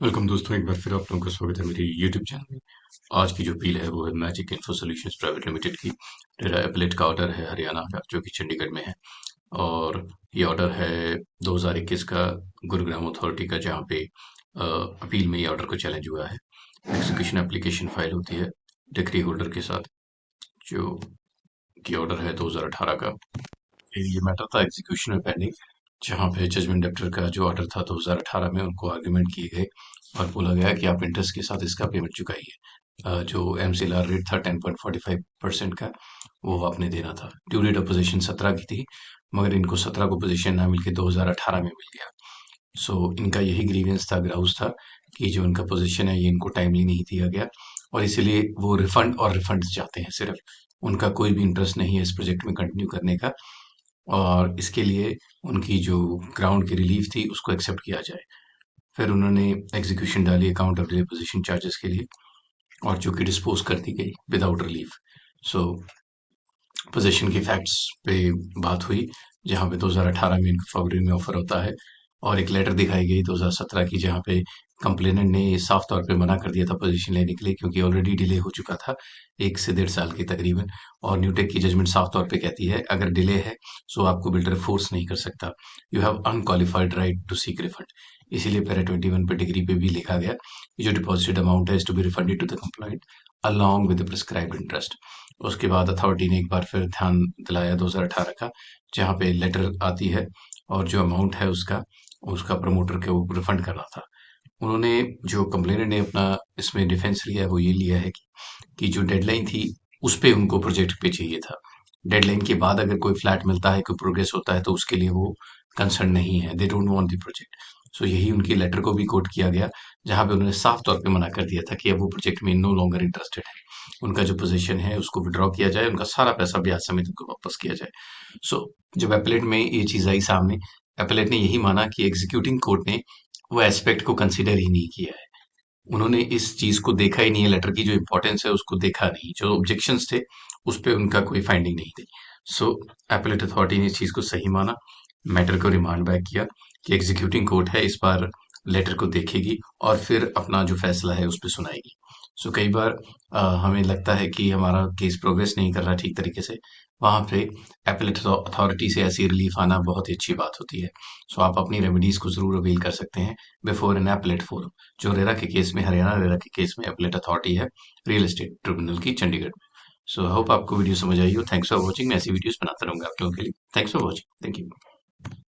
Welcome दोस्तों, एक बार फिर आप लोगों का स्वागत है मेरे यूट्यूब चैनल में। आज की जो अपील है वो है magic info solutions private limited की। मेरा एपलेट का ऑर्डर है हरियाणा का, जो कि चंडीगढ़ में है। और ये ऑर्डर है 2021 का गुरुग्राम अथॉरिटी का, जहाँ पे अपील में ये ऑर्डर को चैलेंज हुआ है। एग्जीक्यूशन एप्लीकेशन फाइल होती है डिक्री होल्डर के साथ, जो कि ऑर्डर है 2018 का। ये मैटर था एग्जीक्यूशन में पेंडिंग, जहाँ पे जजमेंट डेप्टर का जो ऑर्डर था 2018 में, उनको आर्ग्यूमेंट किए गए और बोला गया कि आप इंटरेस्ट के साथ इसका पेमेंट चुकाइए। जो एमसीएलआर रेट था 10.45% का, वो आपने देना था। ड्यू डेट अपोजिशन 17 की थी, मगर इनको 17 को पोजीशन ना मिलके 2018 में मिल गया। सो इनका यही ग्रीवेंस था, ग्राउस था, कि जो इनका पोजीशन है ये इनको टाइमली नहीं दिया गया, और इसीलिए वो रिफंड और रिफंड चाहते हैं सिर्फ। उनका कोई भी इंटरेस्ट नहीं है इस प्रोजेक्ट में कंटिन्यू करने का, और इसके लिए उनकी जो ग्राउंड की रिलीफ थी उसको एक्सेप्ट किया जाए। फिर उन्होंने एग्जीक्यूशन डाली account of delay position charges के लिए, और जो कि डिस्पोज कर दी गई विदाउट रिलीफ। सो पोजीशन की फैक्ट्स पे बात हुई, जहाँ पे 2018 में इनको फरवरी में ऑफर होता है, और एक लेटर दिखाई गई 2017 की, जहाँ पे कंप्लेनेंट ने साफ तौर पे मना कर दिया था पोजीशन लेने के लिए, क्योंकि ऑलरेडी डिले हो चुका था 1 से 1.5 साल की तकरीबन। और न्यूटेक की जजमेंट साफ तौर पे कहती है अगर डिले है सो आपको बिल्डर फोर्स नहीं कर सकता, you have unqualified right to seek refund. इसीलिए पैरा 21 पे डिग्री पे भी लिखा गया कि जो डिपॉजिटेड अमाउंट है is to be refunded to the complaint along with the prescribed interest. उसके बाद अथॉरिटी ने एक बार फिर ध्यान दिलाया 2018 का, जहाँ पे लेटर आती है और जो अमाउंट है उसका उसका प्रमोटर के वो रिफंड करना था। उन्होंने, जो कंप्लेनेंट ने अपना इसमें डिफेंस लिया है वो ये लिया है कि जो डेडलाइन थी उस पे उनको प्रोजेक्ट पे चाहिए था। डेडलाइन के बाद अगर कोई फ्लैट मिलता है, कोई प्रोग्रेस होता है, तो उसके लिए वो कंसर्न नहीं है, they don't want the project. So यही उनकी लेटर को भी कोट किया गया, जहां पे उन्होंने साफ तौर पे मना कर दिया था कि अब वो प्रोजेक्ट में नो लॉन्गर इंटरेस्टेड है। उनका जो पोजीशन है उसको विड्रॉ किया जाए, उनका सारा पैसा ब्याज समेत उनको वापस किया जाए। सो जब एपेलेट में ये चीज आई सामने, एपेलेट ने यही माना कि एग्जीक्यूटिंग कोर्ट ने वो एस्पेक्ट को कंसिडर ही नहीं किया है। उन्होंने इस चीज को देखा ही नहीं है, लेटर की जो इंपॉर्टेंस है उसको देखा नहीं, जो ऑब्जेक्शंस थे उस पे उनका कोई फाइंडिंग नहीं थी। सो एपेलेट अथॉरिटी ने इस चीज को सही माना, मैटर को रिमांड बैक किया कि एग्जीक्यूटिंग कोर्ट है, इस बार लेटर को देखेगी और फिर अपना जो फैसला है उस पर सुनाएगी। सो कई बार हमें लगता है कि हमारा केस प्रोग्रेस नहीं कर रहा ठीक तरीके से, वहां पे एपेलेट अथॉरिटी से ऐसी रिलीफ आना बहुत ही अच्छी बात होती है। सो आप अपनी रेमेडीज को जरूर अवेल कर सकते हैं बिफोर एन एपेलेट फोरम, जो रेरा के केस में, हरियाणा रेरा के केस में एपेलेट अथॉरिटी है, रियल एस्टेट ट्रिब्यूनल की, चंडीगढ़ में। सो होप आपको वीडियो समझ आई हो। Thanks for watching. मैं ऐसी वीडियोस बनाता रहूंगा आप लोगों के लिए। Thanks for watching. Thank you.